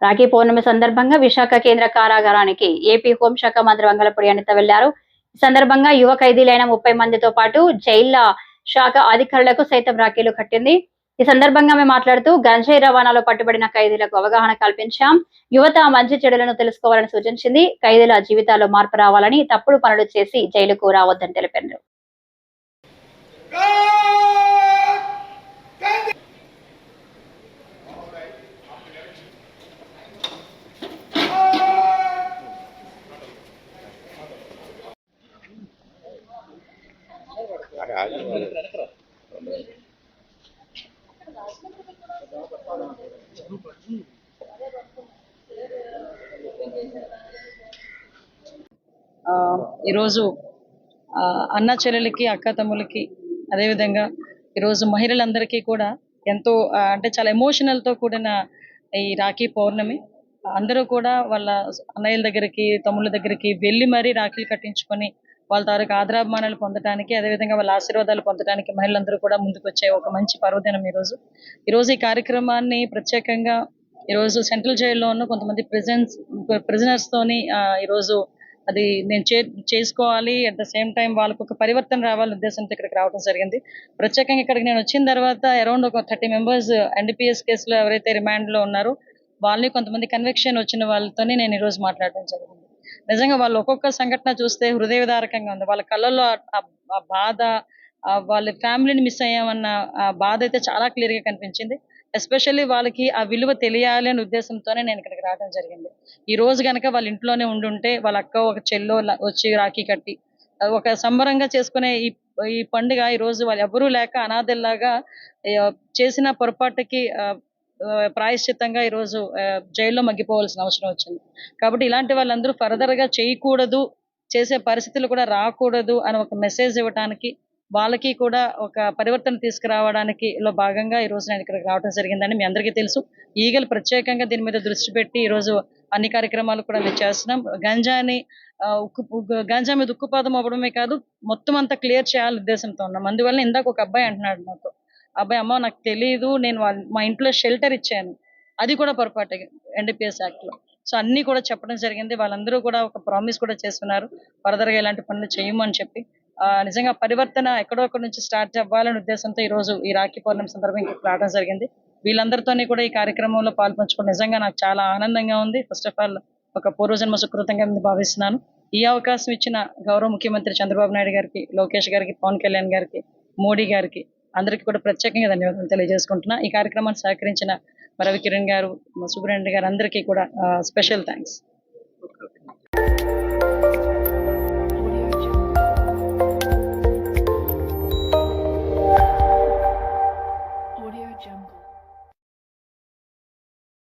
రాఖీ పౌర్ణమి సందర్భంగా విశాఖ కేంద్ర కారాగారానికి ఏపీ హోంశాఖ మంత్రి వంగలపూడి అనిత వెళ్లారు. ఈ సందర్భంగా యువ ఖైదీలైన 30 మందితో పాటు జైళ్ల శాఖ అధికారులకు సైతం రాఖీలు కట్టింది. ఈ సందర్భంగా ఆమె మాట్లాడుతూ గంజాయి రవాణాలో పట్టుబడిన ఖైదీలకు అవగాహన కల్పించాం. యువత మంచి చెడులను తెలుసుకోవాలని సూచించింది. ఖైదీల జీవితాల్లో మార్పు రావాలని, తప్పుడు పనులు చేసి జైలుకు రావద్దని తెలిపారు. ఈరోజు అన్న చెల్లెలకి అక్క తమ్ములకి అదేవిధంగా ఈరోజు మహిళలందరికీ కూడా ఎంతో అంటే చాలా ఎమోషనల్తో కూడిన ఈ రాఖీ పౌర్ణమి. అందరూ కూడా వాళ్ళ అన్నయ్యల దగ్గరికి తమ్ముళ్ళ దగ్గరికి వెళ్ళి మరీ రాఖీలు కట్టించుకొని వాళ్ళ తాలూకు ఆదరాభిమానాలు పొందడానికి అదేవిధంగా వాళ్ళ ఆశీర్వాదాలు పొందడానికి మహిళలందరూ కూడా ముందుకు వచ్చే ఒక మంచి పర్వదినం ఈరోజు ఈ కార్యక్రమాన్ని ప్రత్యేకంగా ఈరోజు సెంట్రల్ జైల్లో ఉన్న కొంతమంది ప్రిజనర్స్ తోని ఈరోజు అది నేను చేసుకోవాలి. అట్ ద సేమ్ టైం వాళ్ళకు ఒక పరివర్తన రావాలనే ఉద్దేశంతో ఇక్కడికి రావడం జరిగింది. ప్రత్యేకంగా ఇక్కడికి నేను వచ్చిన తర్వాత అరౌండ్ ఒక 30 మెంబర్స్ ఎన్డీపీఎస్ కేసులో ఎవరైతే రిమాండ్ లో ఉన్నారో వాళ్ళని కొంతమంది కన్విక్షన్ వచ్చిన వాళ్ళతోనే నేను ఈ రోజు మాట్లాడడం జరిగింది. నిజంగా వాళ్ళు ఒక్కొక్క సంఘటన చూస్తే హృదయ విదారకంగా ఉంది. వాళ్ళ కళ్ళల్లో ఆ బాధ, వాళ్ళ ఫ్యామిలీని మిస్ అయ్యామన్న బాధ అయితే చాలా క్లియర్ గా కనిపించింది. ఎస్పెషల్లీ వాళ్ళకి ఆ విలువ తెలియాలి అనే ఉద్దేశంతోనే నేను ఇక్కడికి రావడం జరిగింది. ఈ రోజు కనుక వాళ్ళ ఇంట్లోనే ఉండుంటే వాళ్ళ అక్క ఒక చెల్లో వచ్చి రాఖీ కట్టి ఒక సంబరంగా చేసుకునే ఈ పండుగ ఈ రోజు వాళ్ళు ఎవరూ లేక అనాథల్లాగా చేసిన పొరపాటుకి ప్రాయశ్చిత్తంగా ఈ రోజు జైల్లో మగ్గిపోవాల్సిన అవసరం వచ్చింది. కాబట్టి ఇలాంటి వాళ్ళందరూ ఫర్దర్ గా చేయకూడదు, చేసే పరిస్థితులు కూడా రాకూడదు అని ఒక మెసేజ్ ఇవ్వడానికి, వాళ్ళకి కూడా ఒక పరివర్తన తీసుకురావడానికి లో భాగంగా ఈ రోజు నేను ఇక్కడికి రావడం జరిగిందని మీ అందరికీ తెలుసు. ఈగలు ప్రత్యేకంగా దీని మీద దృష్టి పెట్టి ఈ రోజు అన్ని కార్యక్రమాలు కూడా మేము చేస్తున్నాం. గంజా మీద ఉక్కుపాదం అవ్వడమే కాదు, మొత్తం అంతా క్లియర్ చేయాలని ఉద్దేశంతో ఉన్నాం. అందువల్ల ఇందాక ఒక అబ్బాయి అంటున్నాడు నాతో, అబ్బాయి అమ్మ నాకు తెలియదు, నేను మా ఇంట్లో షెల్టర్ ఇచ్చాను, అది కూడా పొరపాటు ఎన్డీపీఎస్ యాక్ట్ లో. సో అన్ని కూడా చెప్పడం జరిగింది. వాళ్ళందరూ కూడా ఒక ప్రామిస్ కూడా చేస్తున్నారు, ఫర్దర్ గా ఇలాంటి పనులు చేయమని చెప్పి. నిజంగా పరివర్తన ఎక్కడో ఒకటి నుంచి స్టార్ట్ అవ్వాలనే ఉద్దేశంతో ఈ రోజు ఈ రాఖీ పౌర్ణమి సందర్భంగా రావడం జరిగింది. వీళ్ళందరితోని కూడా ఈ కార్యక్రమంలో పాల్పంచుకోవడం నిజంగా నాకు చాలా ఆనందంగా ఉంది. ఫస్ట్ ఆఫ్ ఆల్ ఒక పూర్వజన్మ సుకృతంగా భావిస్తున్నాను. ఈ అవకాశం ఇచ్చిన గౌరవ ముఖ్యమంత్రి చంద్రబాబు నాయుడు గారికి, లోకేష్ గారికి, పవన్ కళ్యాణ్ గారికి, మోడీ గారికి అందరికీ కూడా ప్రత్యేకంగా ధన్యవాదాలు తెలియజేసుకుంటున్నా. ఈ కార్యక్రమాన్ని సహకరించిన రవికిరణ్ గారు, సుబ్రహ్మణ్య గారు అందరికీ కూడా స్పెషల్ థ్యాంక్స్.